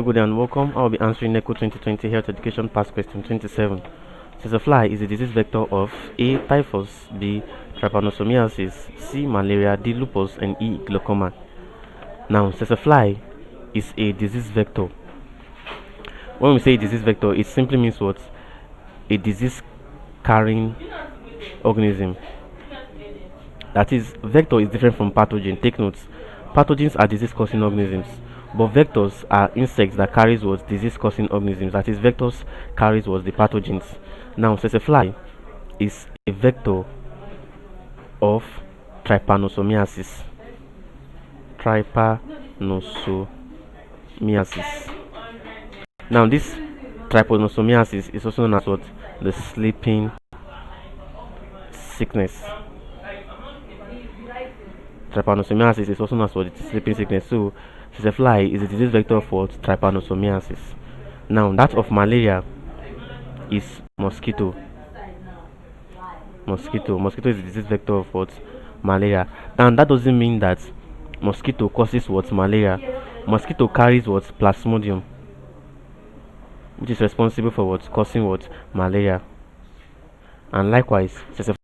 Good day and welcome. I will be answering NECO 2020 Health Education Past Question 27. Tsetse fly is a disease vector of A. Typhus, B. Trypanosomiasis, C. Malaria, D. Lupus, and E. Glaucoma. Now, Tsetse fly is a disease vector. When we say disease vector, it simply means what? A disease carrying organism. That is, vector is different from pathogen. Take notes. Pathogens are disease causing organisms, but vectors are insects that carries what? Disease causing organisms. That is, vectors carries what? The pathogens. Now, Tsetse fly is a vector of trypanosomiasis. Trypanosomiasis. Now, this trypanosomiasis is also known as what? The sleeping sickness. Trypanosomiasis is also known as what? The sleeping sickness. So, Tsetse fly is a disease vector of what? Trypanosomiasis. Now, that of malaria is mosquito. Mosquito is a disease vector of what? Malaria. And that doesn't mean that mosquito causes what? Malaria. Mosquito carries what? Plasmodium, which is responsible for what? Causing what? Malaria. And likewise, Tsetse